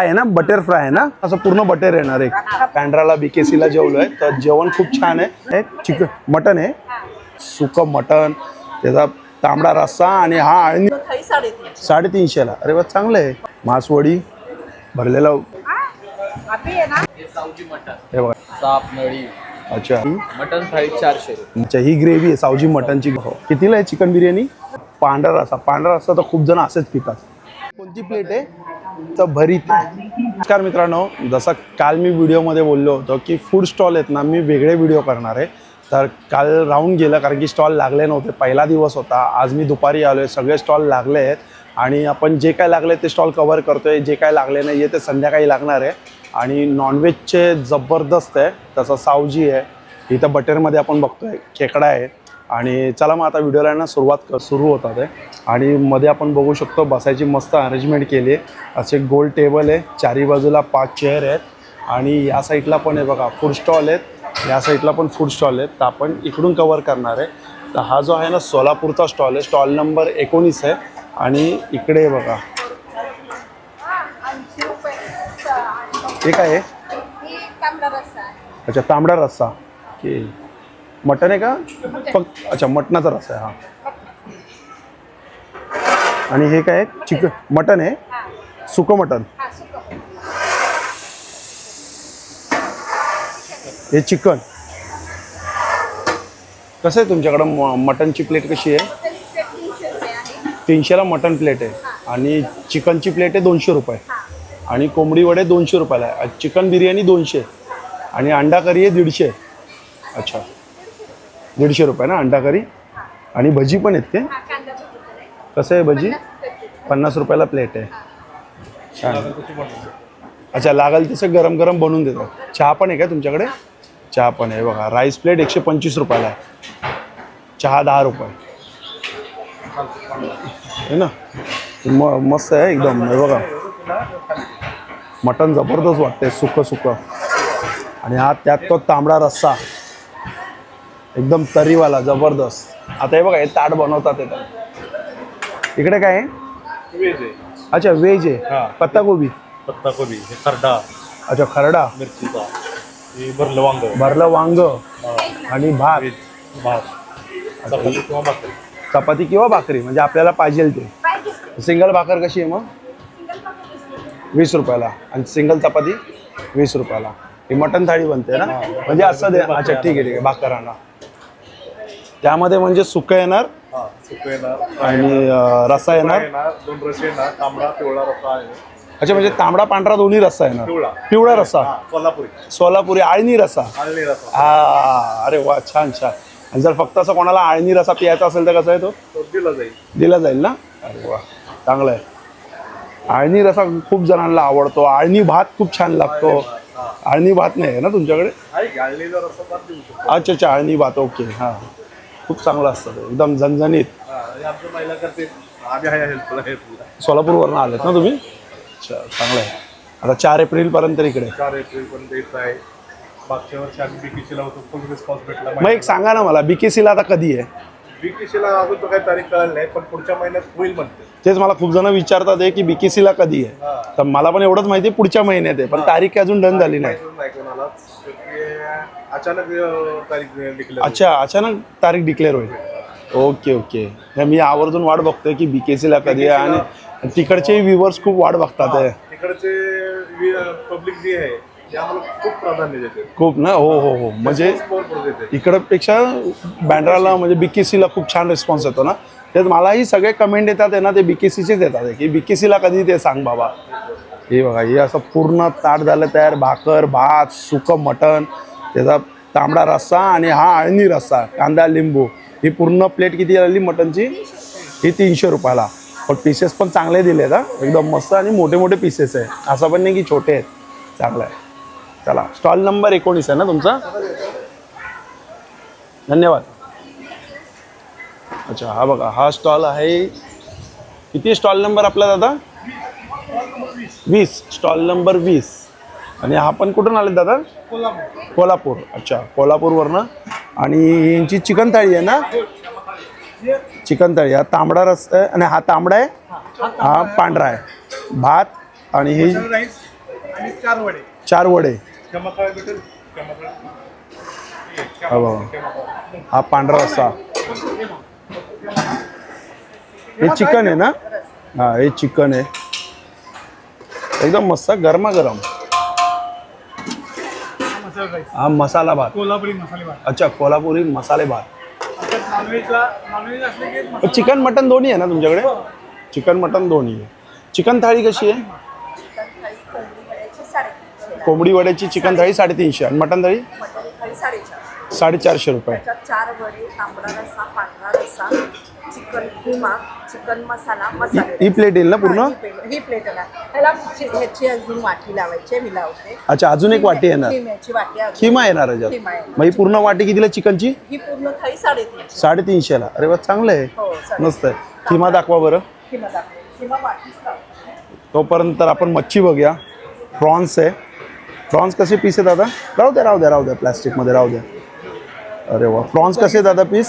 आहे ना, butter fry आहे ना, असं पूर्ण बटर येणार आहे. पॅन्ड्राला BKCला जेवलोय तर जेवण खूप छान आहे. चिकन मटन आहे, सुकं मटन, त्याचा तांबडा रस्सा आणि हा आळणी 350ला. अरे वा, चांगलं आहे. मासवडी भरलेला हे बघा, साप नळी. अच्छा, मटन थाळी 400. अच्छा, ही ग्रेव्ही आहे सावजी मटनची. कितीला आहे चिकन बिर्याणी? पांढरा रस्सा तर खूप जण असेच पितात. कोणती प्लेट आहे? तर भरीत. नमस्कार मित्रांनो, जसं काल मी व्हिडिओमध्ये बोललो होतो की फूड स्टॉल आहेत ना, मी वेगळे व्हिडिओ करणार आहे. तर काल राहून गेलं कारण की स्टॉल लागले नव्हते, पहिला दिवस होता. आज मी दुपारी आलो आहे, सगळे स्टॉल लागले आहेत आणि आपण जे काय लागले ते स्टॉल कव्हर करतो आहे. जे काय लागले नाही आहे ते संध्याकाळी लागणार आहे. आणि नॉनव्हेजचे जबरदस्त आहे, तसं सावजी आहे, इथं बटरमध्ये आपण बघतो आहे, खेकडा आहे. आणि चला मग आता व्हिडिओला ना सुरू होतात आहे. आणि मध्ये आपण बघू शकतो बसायची मस्त अरेंजमेंट केली आहे. असे गोल टेबल आहे, चारी बाजूला 5 चेअर आहेत. आणि या साईडला पण आहे बघा फूड स्टॉल आहेत, या साईडला पण फूड स्टॉल आहेत. तर आपण इकडून कवर करणार आहे. तर हा जो आहे ना सोलापूरचा स्टॉल आहे, स्टॉल नंबर 19 आहे. आणि इकडे बघा हे काय आहे? अच्छा, तांबडा रस्सा. ओके, मटन आहे का फक्त? अच्छा, मटणाचा रस्सा आहे हा. आणि हे काय आहे? चिकन मटन आहे, सुकं मटन. हे चिकन. कसं आहे तुमच्याकडं मटनची प्लेट कशी आहे? 300ला मटन प्लेट आहे. आणि चिकनची प्लेट आहे 200 रुपये. आणि कोंबडी वडे 200 रुपयाला आहे. चिकन बिर्याणी 200 आणि अंडा करी आहे 150. अच्छा, 150 रुपये ना अंडा करी. आणि भजी पण आहेत ते. कसं आहे भजी? 50 रुपयाला प्लेट आहे. छान. अच्छा, लागेल तसं गरम गरम बनवून देतात. चहा पण आहे का तुमच्याकडे? चहा पण आहे बघा. राईस प्लेट 125 रुपयाला आहे. चहा 10 रुपये आहे ना. मस्त आहे एकदम. हे बघा, मटण जबरदस्त वाटते, सुकं सुकं. आणि हा त्यात तो तांबडा रस्सा एकदम तरीवाला जबरदस्त. आता हे बघा, हे ताट बनवतात येतात. इकडे काय आहे? व्हेज आहे. अच्छा, व्हेज आहे. पत्ताकोबी. हे खरडा. अच्छा, खरडा मिरचीचा. हे भरलं वांग आणि भात. चपाती किंवा भाकरी म्हणजे आपल्याला पाहिजे ते. सिंगल भाकर कशी आहे मग? 20 रुपयाला. आणि सिंगल चपाती 20 रुपयाला. ही मटन थाळी बनते ना, म्हणजे असं दे. अच्छा, ठीक आहे, भाकर आणा. त्यामध्ये म्हणजे सुकं येणार आणि रस्सा येणार. 2 रस्से येणार, तांबडा पिवळा रस्सा आहे. अच्छा, म्हणजे तांबडा पांढरा दोन्ही रस्सा येणार. पिवळा रस्सा सोलापुरी आळणी रस्सा. हा, अरे वा, छान छान. आणि जर फक्त असं कोणाला आळणी रस्सा प्यायचा असेल तर कसा आहे तो? दिला जाईल ना. अरे वा, चांगलं आहे. आळणी रस्सा खूप जणांना आवडतो. आळणी भात खूप छान लागतो. आळणी भात नाही आहे ना तुमच्याकडे? अच्छा अच्छा, आळणी भात. ओके, हां, खूप चांगलं असतं ते, एकदम झणझणीत. सोलापूरवरून आलेत ना तुम्ही? अच्छा, चांगलं आहे. आता 4 एप्रिलपर्यंत इकडे. 4 एप्रिलपर्यंत येत आहे. मागच्या वर्षी आम्ही BKCला होतो, फुल रिस्पॉन्स भेटला. मग एक सांगा ना मला, BKCला आता कधी आहे? BKCला अजून तर काही तारीख कळली नाही, पण पुढच्या महिन्यात होईल म्हणते. तेच मला खूप जण विचारतात आहे की BKCला कधी आहे. तर मला पण एवढंच माहिती आहे पुढच्या महिन्यात आहे, पण तारीख अजून डन झाली नाही. अचानक तारीख डिक्लेअर. अच्छा, अचानक तारीख डिक्लेअर होईल. Okay okay. मी आवर्जून वाट बघतोय की BKCला कधी आहे. आणि तिकडचे व्ह्युअर्स खूप वाट बघतात आहे. तिकडचे पब्लिक जे आहे ते आम्हाला खूप प्राधान्य देते. खूप ना. हो हो हो. म्हणजे इकडपेक्षा बँड्राला म्हणजे BKCला खूप छान रिस्पॉन्स येतो ना. तेच मलाही सगळे कमेंट येतात आहे ना, ते BKCचेच येतात आहे की BKCला कधी ते सांग बाबा. हे बघा, हे असं पूर्ण ताट झालं तयार. भाकर, भात, सुकं मटण, त्याचा तांबडा रस्सा आणि हा आळणी रस्सा, कांदा लिंबू. ही पूर्ण प्लेट किती आली मटनची? ही 300 रुपयाला. पण पीसेस पण चांगले दिले आहेत हा, एकदम मस्त. आणि मोठे मोठे पीसेस आहे, असं पण नाही की छोटे आहेत. चांगलं आहे. चला, स्टॉल नंबर 19 आहे ना तुमचा? धन्यवाद. अच्छा, हा बघा, हा स्टॉल आहे. किती स्टॉल नंबर आपला दादा? 20. Stall number 20. आणि हा पण कुठून आले दादा? कोल्हापूर. अच्छा, कोल्हापूरवरनं. आणि यांची चिकन थाळी आहे ना? चिकन थाळी. हा तांबडा रस्सा आहे आणि हा तांबडा आहे, हा पांढरा आहे. भात आणि ही आणि 4 वडे. 4 वडे. मसाला भेटेल. मसाला. हा बाबा, हा पांढरा रस्सा. हे चिकन आहे ना? हा, हे चिकन आहे एकदम मस्त गरमागरम. हा मसाला भात. कोल्हापुरी मसाले भात. अच्छा, कोल्हापुरी मसाले भात. नॉनव्हेज असले की चिकन मटन दोन्ही आहे ना तुमच्याकडे? चिकन मटन दोन्ही आहे. चिकन थाळी कशी आहे? कोंबडी वड्याची चिकन थाळी 350 आणि मटन थाळी 450 रुपये. 4 वडे, तांबडा रस्सा, पांढरा रस्सा, चिकन किमा, चिकन मसाला, मसाले. ही प्लेट येईल ना पूर्ण? ही प्लेट आहे. त्याला ह्याची अजून वाटी लावायची, मी लावते. अच्छा, अजून एक वाटी येणार. खिम्याची वाटी अजून. खिमा येणार याच्यात. खिमा येणार. मग ही पूर्ण वाटी कितीला चिकनची? ही पूर्ण थाळी 350. 350ला. अरे वा, चांगलं आहे. हो, मस्त आहे. खिमा दाखवा बरं. खिमा दाखव. खिमा वाटीच लावते. तोपर्यंत तर आपण मच्छी बघूया. प्रॉन्स आहे. प्रॉन्स कसे पीस आहे दादा? राहू द्या प्लॅस्टिकमध्ये राहू द्या. अरे वा, प्रॉन्स कसे दादा पीस?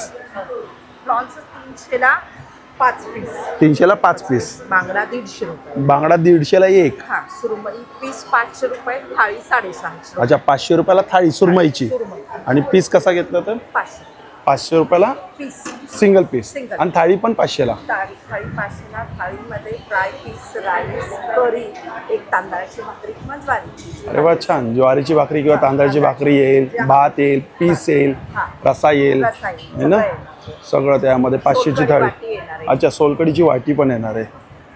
प्रॉन्स 300ला 5 पीस. 300ला 5 पीस. बांगडा 150 रुपये. बांगडा 150ला 1. हा, सुरमई पीस 500 रुपये, थाळी 650. अच्छा, 500 रुपयाला थाळी सुरमईची. सुरमई आणि पीस कसा घेतला तर? 500 500 रुपयाला पीस. Single piece. Single. आणि थाळी पण 500ला. थाळी 500ला. थाळीमध्ये फ्राय पीस, राईस, करी, एक तांदळाची भाकरी किंवा ज्वारीची. अरे वा, छान. ज्वारीची भाकरी किंवा तांदळाची भाकरी येईल, भात येईल, पीस येईल, रस्सा येईल, रस्सा येईल, है ना? सगळं त्यामध्ये 500ची सोलकढी थाळी. वाटी येणार आहे. अच्छा, सोलकडीची वाटी पण येणार आहे.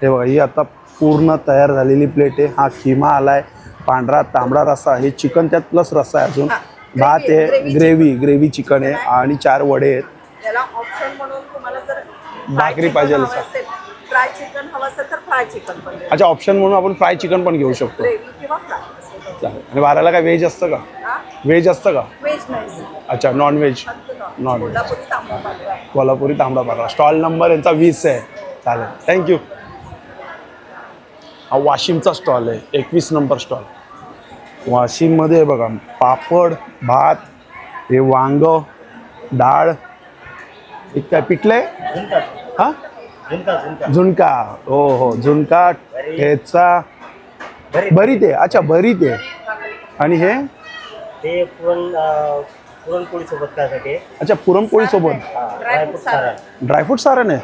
हे बघा, ही आता पूर्ण तयार झालेली प्लेट आहे. हा खिमा आलाय, पांढरा तांबडा रस्सा, हे चिकन त्यात प्लस रस्सा आहे, अजून भात आहे, ग्रेव्ही चिकन आहे आणि 4 वडे आहेत. याला ऑप्शन म्हणून तुम्हाला जर भाकरी पाहिजे फ्राय चिकन हवं असेल तर फ्राय चिकन पण देऊ. अच्छा, ऑप्शन म्हणून आपण फ्राय चिकन पण घेऊ शकतो. ग्रेव्ही किंवा फ्राय. चालेल. आणि बाराला काय व्हेज असतं का? व्हेज असतं का? व्हेज नाही. अच्छा, non veg. Non veg. Kolhapuri तांबडा पांढरा. कोल्हापुरी तांबडा पांढरा. स्टॉल नंबर यांचा 20 आहे. चालेल, थँक्यू. हा वाशिमचा स्टॉल आहे, 21 नंबर स्टॉल. वाशिममध्ये बघा, पापड, भात, हे वांग, डाळ, एक काय पिठले, हा झुणका. हो, झुणका, ठेचा, भरीत आहे. अच्छा, भरीत आहे. आणि हे पुरणपोळी सोबत काय? अच्छा, पुरणपोळी सोबत ड्रायफ्रूट सारण. ड्रायफ्रूट सारण आहे.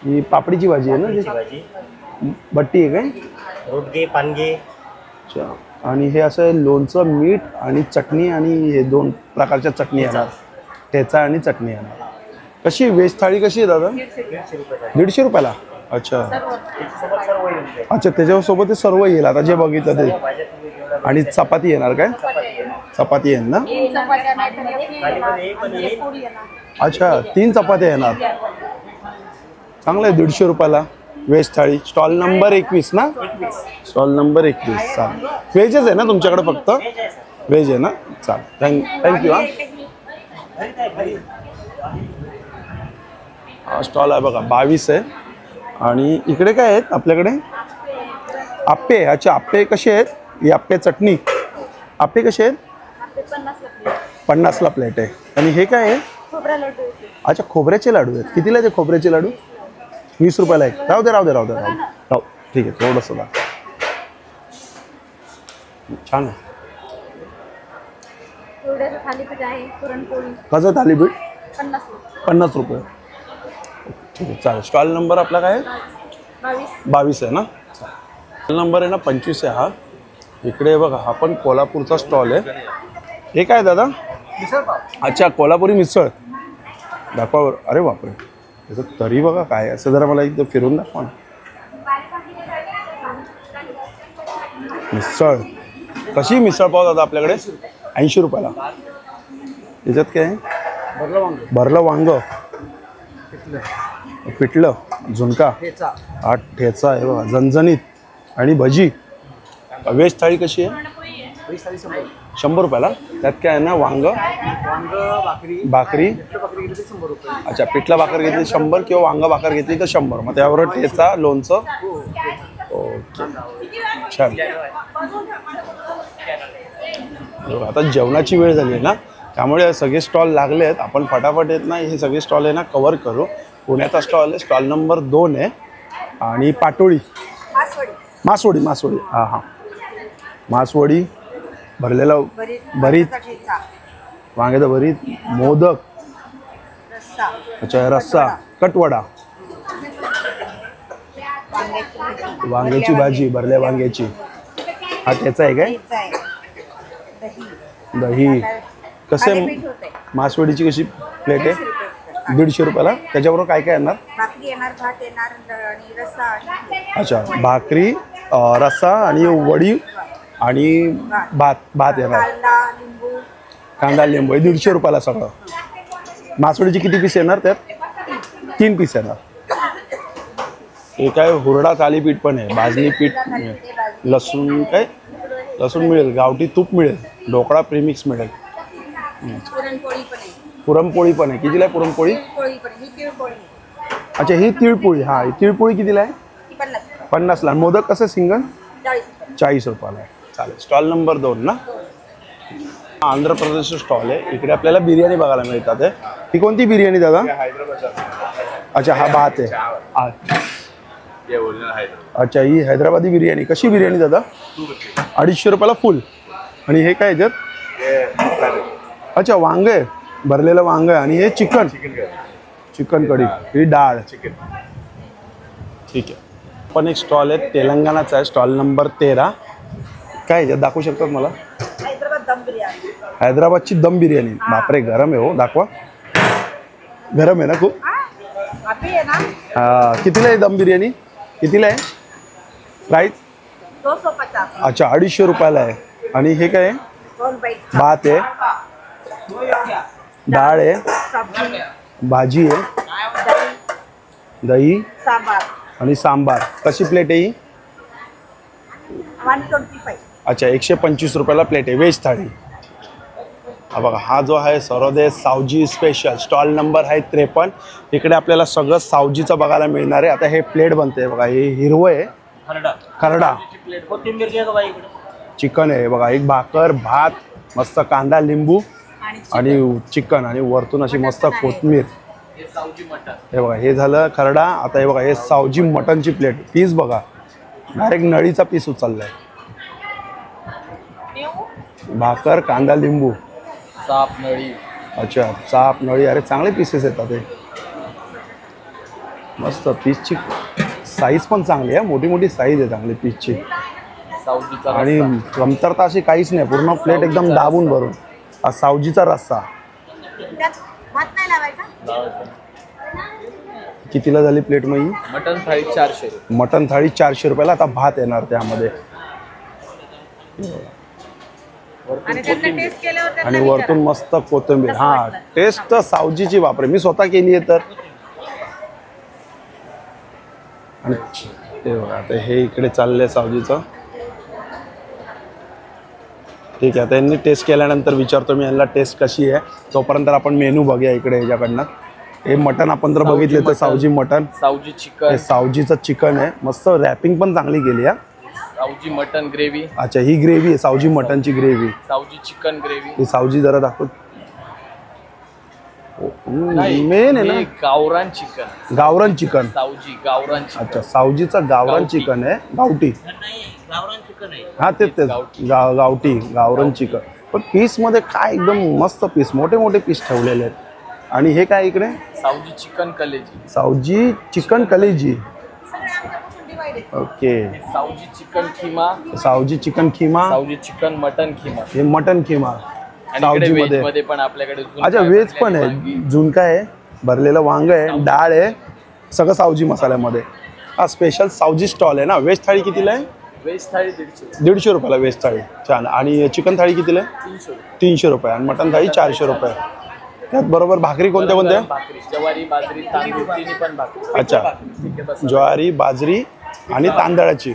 ही पापडीची भाजी आहे ना? भाजी, बट्टी आहे काय? रोडगे, पानगे. अच्छा, आणि हे असं लोणचं, मीठ आणि चटणी, आणि हे 2 प्रकारच्या चटणी येणार, ठेचा आणि चटणी येणार. कशी व्हेज थाळी कशी आहे दादा? 150 रुपयाला. अच्छा अच्छा, त्याच्यासोबत ते सर्व येईल आता जे बघितलं ते. आणि चपाती येणार काय? चपाती येईल ना? अच्छा, 3 चपात्या येणार. चांगलं आहे. 150 रुपयाला व्हेज थाळी. स्टॉल नंबर 21 ना? Stall number 21. चालेल. व्हेजच आहे ना तुमच्याकडे? फक्त व्हेज आहे ना? चालेल, थँक्यू. हा स्टॉल आहे बघा, 22 आहे. आणि इकडे काय आहेत आपल्याकडे? आप्पे. अच्छा, आप्पे कसे आहेत? ही आप्पे चटणी. आप्पे कसे आहेत? 50ला प्लेट आहे. आणि हे काय आहे? अच्छा, खोबऱ्याचे लाडू आहेत. कितीला आहे ते खोबऱ्याचे लाडू? 20 रुपयाला एक. राहू दे. ठीक आहे, थोडंसं दाखव. छान आहे. थालीपीठ आहे, पुरणपोळी कसं थालीपीठ? 50 रुपये. ठीक आहे, चालेल. स्टॉल नंबर आपला काय आहे? 22 आहे ना? स्टॉल नंबर आहे ना 25 आहे हा. इकडे बघा, हा पण कोल्हापूरचा स्टॉल आहे. हे काय दादा? अच्छा, कोल्हापुरी मिसळ दाखवा. अरे बापरे, त्याचं तरी बघा काय असं. जरा मला एकदा फिरून दाखवा ना. मिसळ कशी? मिसळ पाव दादा आपल्याकडे 80 रुपयाला. याच्यात काय आहे? भरलं वांग, पिठलं, झुणका, हा ठेचा आहे बघा, झणझणीत, आणि भजी. व्हेज थाळी कशी आहे? 100 रुपयाला. त्यात काय आहे ना? वांग, भाकरी. अच्छा, पिठला भाकर घेतली 100 किंवा वांग भाकर घेतली तर 100. मग त्यावर ठेचा, लोणचं. ओके, छान. आता जेवणाची वेळ झाली आहे ना, त्यामुळे सगळे स्टॉल लागले आहेत. आपण फटाफट येत नाही, हे सगळे स्टॉल आहे ना कव्हर करू. पुण्याचा स्टॉल आहे, स्टॉल नंबर 2 आहे. आणि पाटोळी, मासवडी. हां हां, मासवडी, भरलेला भरीत, ठेचा, वांग्याचं भरीत, मोदक, रस्सा, अच्छा रस्सा, कटवडा, वांग्याची भाजी, भरल्या वांग्याची, हा ठेचा आहे काय? ठेचा आहे, दही कसे थालीपीठ होते. मासवडीची कशी प्लेट आहे? 150 रुपयाला. त्याच्याबरोबर काय काय येणार? भाकरी येणार, भात येणार आणि रस्सा आणि अच्छा भाकरी, रस्सा आणि वडी आणि भात येणार, कांदा, लिंबू. कांदा लिंबू. 150 रुपयाला सगळं. मासवडीची किती पीस येणार त्यात? 3 पीस येणार. हे काय हुरडा थालीपीठ पण आहे, भाजणी पीठ मिळेल, लसूण काय लसूण मिळेल, गावठी तूप मिळेल, ढोकळा प्रीमिक्स मिळेल, पुरणपोळी पण आहे. पुरणपोळी पण आहे. कितीला आहे पुरणपोळी? पोळी पण आहे. ही तिळपोळी आहे. अच्छा ही तिळपोळी. हा ही तिळपोळी कितीला आहे? ती 50. 50ला. मोदक कसं सिंगल? 40. 40 रुपयाला आहे. चालेल. स्टॉल नंबर 2 ना? आंध्र प्रदेशचं स्टॉल आहे. इकडे आपल्याला बिर्याणी बघायला मिळतात आहे. ही कोणती बिर्याणी दादा? अच्छा हा भात आहे. अच्छा ही हैदराबादी बिर्याणी. कशी बिर्याणी दादा? 250 रुपयाला फुल. आणि हे काय याच्यात? अच्छा वांग आहे, भरलेलं वांग आहे. आणि हे चिकन कढी, ही डाळ. ठीक आहे. पण एक स्टॉल आहे तेलंगणाचा आहे, स्टॉल नंबर 13. काय याच्यात दाखवू शकतात मला? हैदराबाद दम बिर्याणी. हैदराबादची दम बिर्याणी. बापरे गरम आहे हो, दाखवा. गरम आहे ना खूप? अभी आहे ना हा कितीला आहे दम बिर्याणी? कितीला आहे प्राईस? 250. अच्छा 250 रुपयाला आहे. आणि हे काय आहे? 2 बाईट. भात आहे, डाळ आहे, सब्जी, भाजी आहे, दही, दही सांबार. आणि सांबार. कशी प्लेट आहे ही? 125. अच्छा 125 रुपयाला प्लेट आहे, व्हेज थाळी. हा बघा हा जो आहे Sarvodaya Saoji special, stall number आहे 53. इकडे आपल्याला सगळं सावजीचं बघायला मिळणार आहे. आता हे प्लेट बनते बघा, हे हिरवं आहे, खरडा, चिकन आहे बघा, एक भाकर, भात, मस्त कांदा लिंबू आणि चिकन आणि वरतून अशी मस्त कोथिंबीर. हे बघा हे झालं खरडा. आता हे बघा हे सावजी मटनची प्लेट. पीस बघा डायरेक्ट नळीचा पीस उचललाय. भाकर, कांदा लिंबू, साप नळी. अच्छा चाप नळी. अरे चांगले पीसेस येतात हे, मस्त. पीसची साईज पण चांगली आहे, मोठी मोठी साईज आहे चांगली पीसची. सावजीचा आणि कमतरता अशी काहीच नाही, पूर्ण प्लेट एकदम दाबून भरून. हा सावजीचा रस्सा. त्यात भात नाही लावायचा. कितीला झाली प्लेट मग ही? मटन थाळी 400 रुपये. मटन थाळी 400 रुपयाला. आता भात येणार त्यामध्ये आणि वरतून मस्त कोथिंबीर. हा टेस्ट तर सावजीची बापरे, मी स्वतः केली आहे तर. आणि ते बघा आता हे इकडे चाललंय सावजीचं. ठीक आहे, आता यांनी टेस्ट केल्यानंतर विचारतो मी यांना टेस्ट कशी आहे. तोपर्यंत आपण मेनू बघूया इकडे ह्याच्याकडनं. हे मटन आपण तर बघितले तर सावजी मटन, सावजी चिकन, हे सावजीचं चिकन आहे. मस्त रॅपिंग पण चांगली केली आहे. Saoji mutton gravy. अच्छा ही ग्रेव्ही आहे, सावजी मटनची ग्रेव्ही. Saoji chicken gravy. ही सावजी जरा दाखव. मेन आहे ना गावरान चिकन. गावरान चिकन. सावजी गावरान चिकन. अच्छा सावजीचं गावरान चिकन आहे, गावठी. हा तेच गावठी गावरान चिकन. पण पीस मध्ये काय एकदम मस्त पीस, मोठे मोठे पीस ठेवलेले आहेत. आणि हे काय इकडे? सावजी चिकन कलेजी. सावजी चिकन कलेजी. Okay. Saoji chicken keema. Saoji chicken keema. Saoji chicken mutton keema. हे मटन खिमा आणि सावजी मध्ये. मध्ये पण आपल्याकडे अच्छा व्हेज पण आहे, झुणका आहे, भरलेलं वांग आहे, डाळ आहे, सगळं सावजी मसाल्यामध्ये. हा स्पेशल सावजी स्टॉल आहे ना. व्हेज थाळी कितीला आहे? व्हेज थाळी 150. 150 रुपयाला व्हेज थाळी. छान. आणि चिकन थाळी कितीला आहे? 300 रुपये. आणि मटन थाळी 400 रुपये. त्यात बरोबर भाकरी कोणत्या कोणत्या? भाकरी ज्वारी बाजरी तांदूळ तिन्ही पण भाकरी. अच्छा ज्वारी बाजरी आणि तांदळाची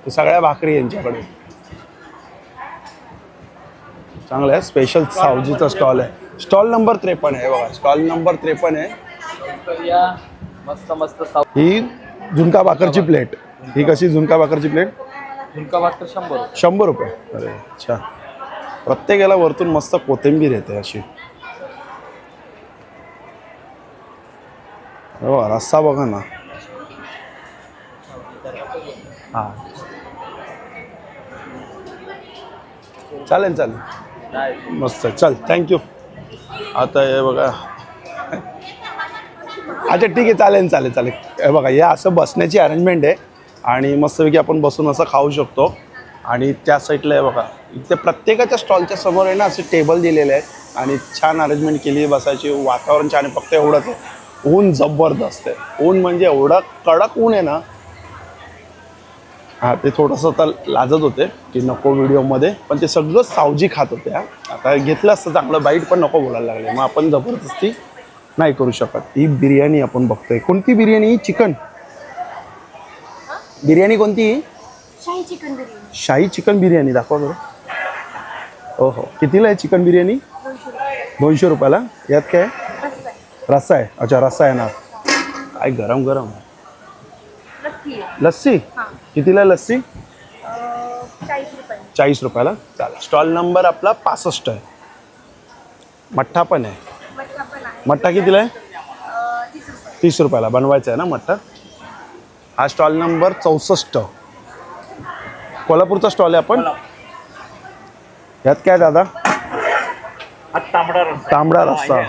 सगळ्या भाकरी यांच्याकडे. चांगलं आहे. स्पेशल सावजीचा स्टॉल आहे. स्टॉल नंबर 53 आहे बघा, स्टॉल नंबर 53 आहे. तर या मस्त मस्त ही झुणका भाकरची प्लेट. ही कशी झुणका भाकरची प्लेट? झुणका भाकर 100 रुपये. 100 रुपये. अरे अच्छा. प्रत्येकाला वरतून मस्त कोथिंबीर येते अशी. हो रस्सा बघा ना. हा चालेल चालेल नाही मस्त चल थँक्यू. आता हे बघा अच्छा ठीक आहे चालेल चालेल चालेल. हे बघा या असं बसण्याची अरेंजमेंट आहे आणि मस्तपैकी आपण बसून असं खाऊ शकतो. आणि त्या साईडला आहे बघा इथे प्रत्येकाच्या स्टॉलच्या समोर आहे ना असे टेबल दिलेले आहेत आणि छान अरेंजमेंट केली आहे बसायची. वातावरण छान आहे फक्त एवढंच आहे ऊन जबरदस्त आहे. ऊन म्हणजे एवढं कडक ऊन आहे ना. हां ते थोडंसं आता लाजत होते की नको व्हिडिओमध्ये पण ते सगळं सावजी खात होते. आता घेतलं असतं चांगलं बाईट पण नको बोलायला लागले मग आपण जबरदस्ती नाही करू शकत. ही बिर्याणी आपण बघतोय. कोणती बिर्याणी? चिकन बिर्याणी कोणती? शाही चिकन बिर्याणी शाही चिकन बिर्याणी दाखवा बरं. हो हो कितीला आहे चिकन बिर्याणी? 200 रुपयाला. यात काय रस्सा आहे. रस्सा आहे? अच्छा रस्सा आहे ना. काय गरम गरम लस्सी आहे. लस्सी हां कितीला आहे लस्सी? 40 रुपये. 40 रुपयाला. चालेल. स्टॉल नंबर आपला 65 आहे. मठ्ठा पण आहे. मठ्ठा पण आहे. मठ्ठा कितीला आहे? 30 रुपये. 30 रुपयाला बनवायचा आहे ना मठ्ठा. हा स्टॉल नंबर 64 कोल्हापूरचा स्टॉल आहे आपण. यात काय दादा? हा तांबडा रस्सा. तांबडा रस्सा.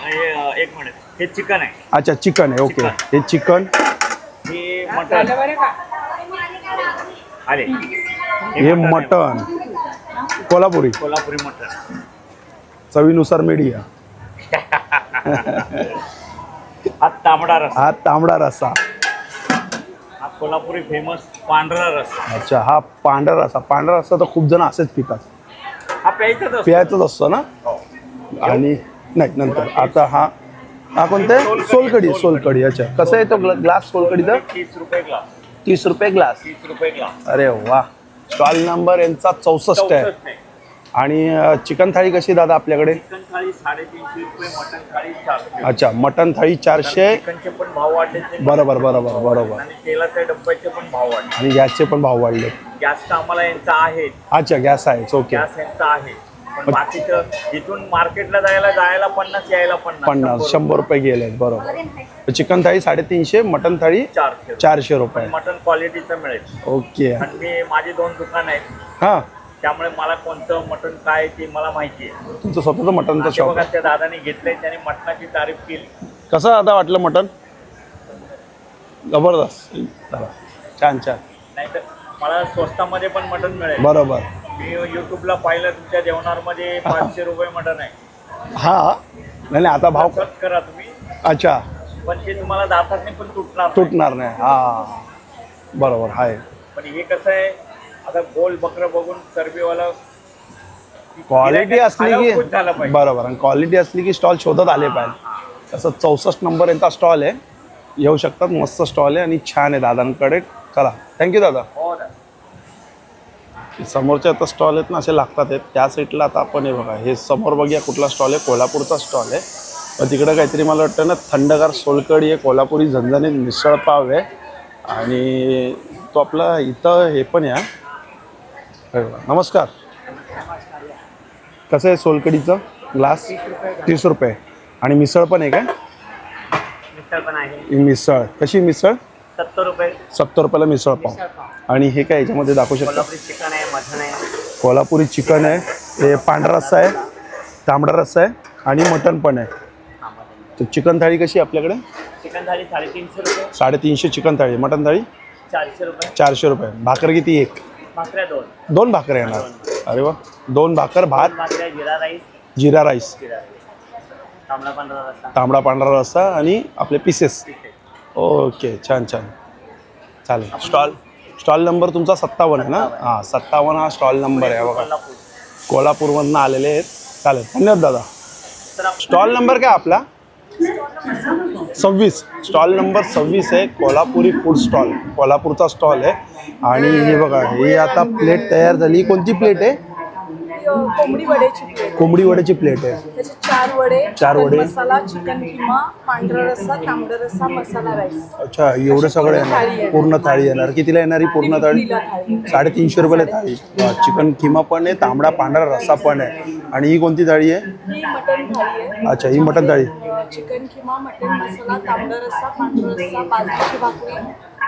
एक मिनिट, हे चिकन आहे, अच्छा चिकन आहे. ओके हे चिकन हे मटन आले, हे मटन कोल्हापुरी कोल्हापुरी मटन. चवीनुसार मीडिया. हा तांबडा रस्सा, हा तांबडा रस्सा. हा कोल्हापुरी फेमस पांढरा रस्सा. अच्छा हा पांढरा रस्सा. पांढरा रस्सा तर खूप जण असेच पितात. हा प्यायचाच असतो. प्यायचाच असतो ना. आणि नाही नंतर आता हा हा कोणता आहे? सोलकढी. सोलकढी अच्छा कसं आहे तो ग्लास सोलकढीचा? 30 रुपये ग्लास. 30 रुपये ग्लास. 30 रुपये ग्लास. अरे वा. स्टॉल नंबर यांचा 64 आहे. 64 नाही. आणि चिकन थाळी कशी दादा आपल्याकडे? चिकन थाळी 350 रुपये, मटन थाळी 400. अच्छा मटन थाळी 400. चिकनचे पण भाव वाढले बरोबर बरोबर बरोबर. आणि तेलाच्या डब्याचे पण भाव वाढले. आणि गॅसचे पण भाव वाढले. गॅस तर आम्हाला यांचा आहे, अच्छा गॅस आहे. ओके गॅस यांचा आहे. पण बाकीचं इथून मार्केटला जायला 50, यायला 50 100 रुपये गेले. बरोबर. चिकन थाळी 350, मटन थाळी 400. 400 रुपये. मटन क्वालिटीचं मिळेल. ओके. आणि माझी 2 दुकान आहेत, हां त्यामुळे मला कोणतं मटन काय ते मला माहिती आहे. तुमचं स्वतःचं मटनचं ते शॉप बघा आहे. त्या दादाने घेतलंय, त्याने मटणाची तारीफ केली. कसं दादा वाटलं मटन? जबरदस्त. चला छान छान. नाहीतर मला स्वस्तामध्ये पण मटन मिळेल. बरोबर. मी युट्यूबला पाहिलं तुमच्या जेवणामध्ये 500 रुपये मटन आहे. हां नाही आता भाव सर्च करा तुम्ही, अच्छा पण ते तुम्हाला दाताने पण तुटणार नाही. तुटणार नाही. हां बरोबर आहे. पण हे कसं आहे, आता गोल बकरं बघून चरबीवाला क्वालिटी असली खायला खुश झालं की पाहिजे. बरोबर. आणि क्वालिटी असली की स्टॉल शोधत आले पाहिजे. तसं 64 नंबर यांचा स्टॉल आहे. येऊ शकतात. मस्त स्टॉल आहे आणि छान आहे दादांकडे. चला थँक्यू दादा. हो ना. समोरचे आता स्टॉल आहेत ना असे लागतात आहेत. त्या साईडला आता आपण हे बघा हे समोर बघूया कुठला स्टॉल आहे. कोल्हापूरचा स्टॉल आहे. पण तिकडं काहीतरी मला वाटतं ना थंडगार सोलकढी आहे, कोल्हापुरी झणझणीत मिसळ पाव आहे आणि तो आपला इथं हे पण आहे. नमस्कार. कसं आहे सोलकढीचं ग्लास? 30 रुपये. आणि मिसळ पण आहे काय? मिसळ पण आहे, ही मिसळ कशी मिसळ? 70 रुपये. 70 रुपयाला मिसळ पाव. आणि हे काय याच्यामध्ये दाखवू शकता? कोल्हापुरी चिकन आहे, मटण आहे. कोल्हापुरी चिकन आहे, हे पांढरा रस्सा आहे, तांबडा रस्सा आहे आणि मटण पण आहे. तर चिकन थाळी कशी आहे आपल्याकडे? चिकन थाळी 350 रुपये. 350 चिकन थाळी. मटण थाळी 400 रुपये. 400 रुपये. भाकर किती? एक? भाकऱ्या 2. 2 भाकऱ्या येणार. अरे वा. 2 भाकर, भात, भाकऱ्या, जिरा राईस. जिरा राईस, तांबडा पांढरा रस्सा. तांबडा पांढरा रस्सा आणि आपले पीसेस. ओके छान छान चालेल. स्टॉल नंबर तुमचा 57 आहे ना? हां 57 हा स्टॉल नंबर आहे. बघा कोल्हापूर. कोल्हापूरमधनं आलेले आहेत. चालेल धन्यवाद दादा. स्टॉल नंबर काय आपला? 26. स्टॉल नंबर 26 आहे. Kolhapuri food stall. कोल्हापूरचा स्टॉल आहे. आणि हे बघा हे आता प्लेट तयार झाली. कोणती प्लेट आहे? कोंबडी वड्याची प्लेट. कोंबडी वड्याची प्लेट आहे. त्याचे 4 वडे, 4 वडे. चिकन मसाला, चिकन किमा, पांढरा रस्सा, तांबडा रस्सा, मसाला राईस. अच्छा एवढं सगळं येणार. पूर्ण थाळी येणार. कितीला येणार ही पूर्ण थाळी? 350 रुपयाला थाळी. चिकन किमा पण आहे, तांबडा पांढरा रस्सा पण आहे. आणि ही कोणती थाळी आहे? ही मटन थाळी आहे. अच्छा ही मटण थाळी. चिकन किमा, मटन मसाला, तांबडा रस्सा, पांढरा रस्सा, बाजरीची भाकरी,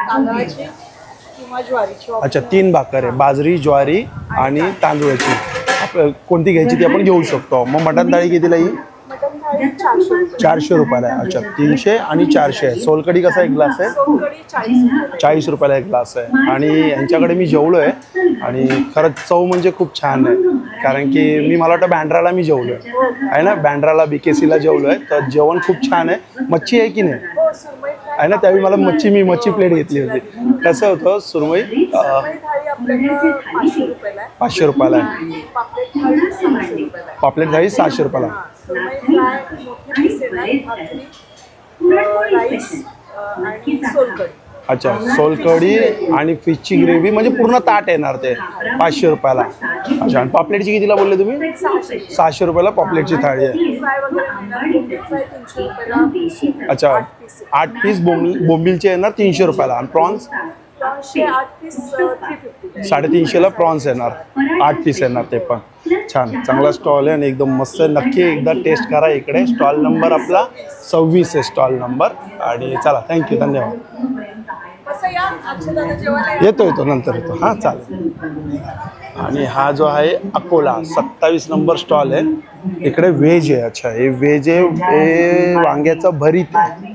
तांदळाची किंवा ज्वारीची. अच्छा 3 भाकर आहे, बाजरी, ज्वारी आणि तांदूळाची. कोणती घ्यायची ती आपण घेऊ शकतो. मग मटण थाळी कितीला येईल? मटन थाळी 400 रुपये. 400 रुपयाला आहे. अच्छा, 300 आणि 400 आहे. सोलकढी कसा एक ग्लास आहे? सोलकढी 40 रुपये. 40 रुपयाला एक ग्लास आहे. आणि यांच्याकडे मी जेवलो आहे आणि खरंच चव म्हणजे खूप छान आहे. कारण की मला वाटतं बँड्राला मी जेवलो आहे ना, बँड्राला BKCला जेवलो आहे. तर जेवण खूप छान आहे. मच्छी आहे की नाही हो, सुरमई फ्राय आहे ना? त्यावेळी मला मच्छी प्लेट घेतली होती. कसं होतं सुरमई? थाळी आपल्याकडं 500 रुपयाला आहे. 500 रुपयाला आहे. आणि पापलेट थाळी 600 रुपयाला आहे. पापलेट थाळी 600 रुपयाला. सुरमई फ्राय मोठी पीस येणार, भाकरी, राईस आणि सोलकढी. अच्छा, सोलकढी आणि फिशची ग्रेव्ही म्हणजे पूर्ण ताट येणार ते 500 रुपयाला. अच्छा, आणि पापलेटची कितीला बोलले तुम्ही? 600 रुपयाला पापलेटची थाळी आहे. फ्राय वगैरे मिळणार. बोंबील फ्राय 300 रुपयाला. अच्छा, 8 पीस बोंबिलचे येणार 300 रुपयाला. आणि प्रॉन्स? प्रॉन्सचे 8 पीस 350. 350ला प्रॉन्स येणार. 8 पीस येणार ते पण. छान, चांगला स्टॉल आहे आणि एकदम मस्त आहे. नक्की एकदा टेस्ट करा इकडे. स्टॉल नंबर आपला 26 आहे स्टॉल नंबर. आणि चला, थँक्यू, धन्यवाद. कसं या अक्षदाला जेवायला येतो नंतर येतो. हां, चालेल. आणि हा जो आहे अकोला 27 नंबर स्टॉल आहे. इकडे व्हेज आहे. अच्छा, हे व्हेज आहे. हे वांग्याचं भरीत आहे.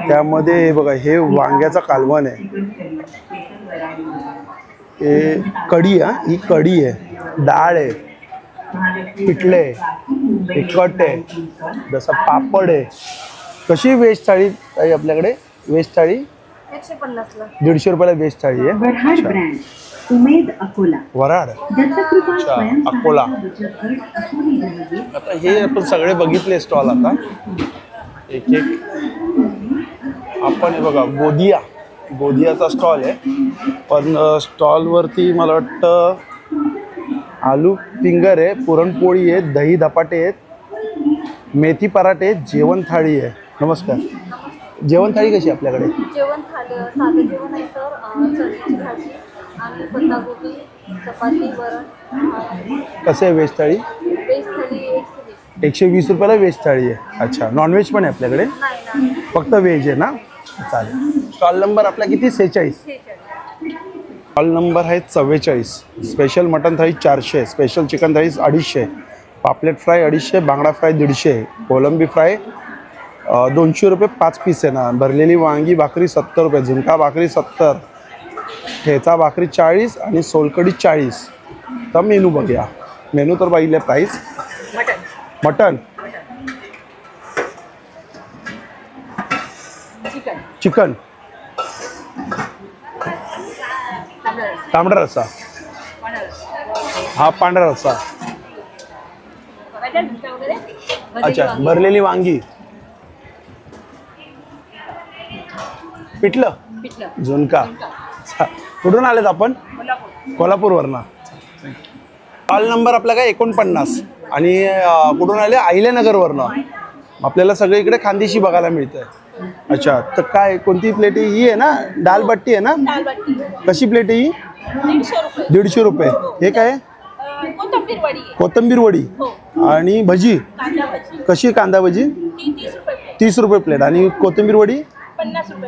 त्यामध्ये हे बघा, हे वांग्याचा कालवण आहे. हे कढी, ही कढी आहे. डाळ आहे, पिठले आहे, तिखट आहे, जसं पापड आहे. कशी व्हेज थाळी आहे आपल्याकडे? व्हेज थाळी 150 ला. 150 रुपयाला व्हेज थाळी आहे. वऱ्हाड ब्रँड, उमेद अकोला, वराड. दत्तकृपा अच्छा, स्वयंसहायता अकोला. बचत गट अकोली गणजी. आता हे आपण सगळे बघितले स्टॉल. आता एक एक आपण हे बघा, गोदियाचा स्टॉल आहे. पण स्टॉलवरती मला वाटतं आलू फिंगर आहे, पुरणपोळी आहे, दही धपाटे आहेत, मेथी पराठे आहेत, जेवण थाळी आहे. नमस्कार. जेवण थाळी कशी आहे आपल्याकडे? जेवण साधं जेवण आहे सर. चण्याची भाजी आणि पत्तागोबी, चपाती, वरण. कसं आहे व्हेज थाळी? वेज थाली 120. 120 रुपयाला व्हेज थाळी आहे. अच्छा, नॉनव्हेज पण आहे आपल्याकडे? नाही. फक्त व्हेज आहे ना? चालेल. स्टॉल नंबर आपला किती? 46. स्टॉल नंबर आहे 44. स्पेशल मटन थाळी 400, स्पेशल चिकन थाळी 250, पापलेट फ्राय 250, बांगडा फ्राय 150, कोलंबी फ्राय 200 रुपये 5 पीस आहे ना. भरलेली वांगी भाकरी 70 रुपये, झुणका भाकरी 70, ठेचा भाकरी 40 आणि सोलकढी 40. तर मेनू बघूया. मेनू तर बघितले. प्राईस मटन, चिकन, तांबडा रस्सा, हा पांढरा रस्सा. अच्छा, भरलेली वांगी, पिठलं, झुणका. कुठून आलेत आपण? कोल्हापूरवरनं. स्टॉल नंबर आपला काय 49. आणि कुठून आले? अहिल्यानगरवरनं. आपल्याला सगळं इकडे खानदेशी बघायला मिळतं. अच्छा, तर काय कोणती प्लेट आहे? ही आहे ना, दाल बट्टी आहे ना? कशी प्लेट आहे ही? 150 रुपये. हे काय? कोथिंबीर वडी आणि भजी. कशी कांदा भजी? 30 रुपये प्लेट. आणि कोथिंबीर वडी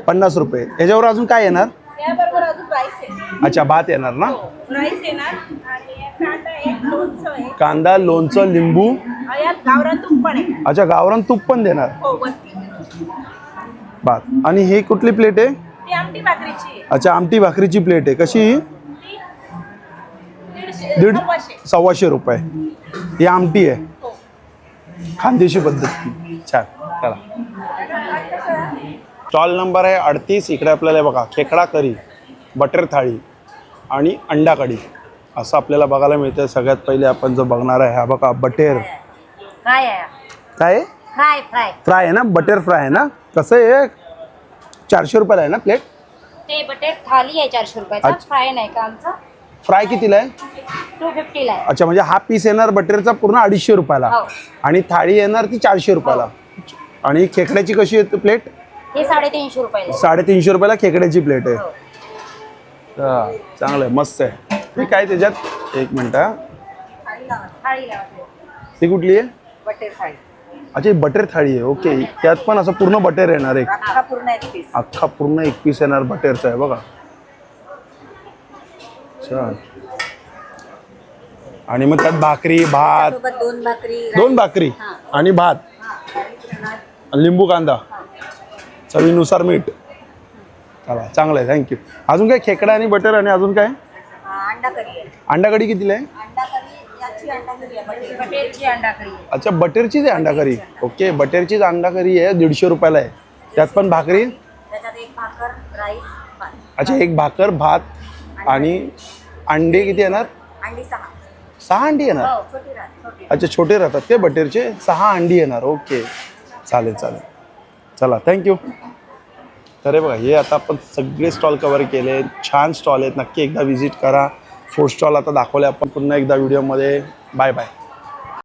50 रुपये. याच्यावर अजून काय येणार? अच्छा, भात येणार ना? कांदा, लोणचं, लिंबू. अच्छा, गावरान तूप पण देणार. भात. आणि हे कुठली प्लेट आहे? अच्छा, आमटी भाकरीची प्लेट आहे. कशी? 150 रुपये. ही आमटी आहे, खानदेशी पद्धती. छान. चला, स्टॉल नंबर आहे 38. इकडे आपल्याला बघा, खेकडा करी, बटर थाळी आणि अंडा कढी असं आपल्याला बघायला मिळतं. सगळ्यात पहिले आपण जो बघणार आहे हा बघा, बटेर फ्राय आहे. काय? फ्राय आहे ना? बटर फ्राय आहे ना? कसं आहे? 400 रुपयाला आहे ना प्लेट? ते बटर थाली आहे 400 रुपयाचा. फ्राय नाही का आमचा? फ्राय कितीला आहे? 250 ला आहे. अच्छा, म्हणजे हा पीस येणार बटरचा पूर्ण 250 रुपयाला. आणि थाळी येणार ती 400 रुपयाला. आणि खेकड्याची कशी आहे प्लेट? हे 350 रुपयाला. 350 रुपयाला खेकड्याची प्लेट आहे. चांगलं आहे, मस्त आहे. हे काय त्याच्यात? एक मिनिट. ती कुठली आहे? बटर थाळी. अच्छा, ही बटर थाळी आहे. ओके, त्यात पण असं पूर्ण बटर येणार आहे. अख्खा पूर्ण 1 पीस. अख्खा पूर्ण 1 पीस येणार बटरचा आहे बघा. छान. आणि मग त्यात भाकरी भात सोबत 2 भाकरी 2 भाकरी आणि भात लिंबू कांदा चवीनुसार मीठ. चला चांगलं आहे थँक्यू. अजून काय खेकडा आणि बटर आणि अजून काय अंडा करी आहे. अंडा कढी कितीला आहे? अंडा करी याची अंडा करी आहे बटेरची अंडा करी आहे. अच्छा बटरचीच आहे अंडा करी. ओके बटरचीच अंडा करी आहे 150 रुपयाला आहे. त्यात पण भाकरी. त्याच्यात 1 भाकर राईस भात. अच्छा 1 भाकर भात आणि अंडे किती येणार? अंडी 6. 6 अंडी येणार. हो छोटी राहते. अच्छा छोटे राहतात ते बटरचे 6 अंडी येणार. ओके चालेल चालेल. चला थँक्यू. तर हे बघा हे आता आपण सगळे स्टॉल कवर केले. छान स्टॉल आहेत. नक्की एकदा व्हिजिट करा. फूड स्टॉल आता दाखवले आपण पुन्हा एकदा व्हिडिओमध्ये. Bye bye.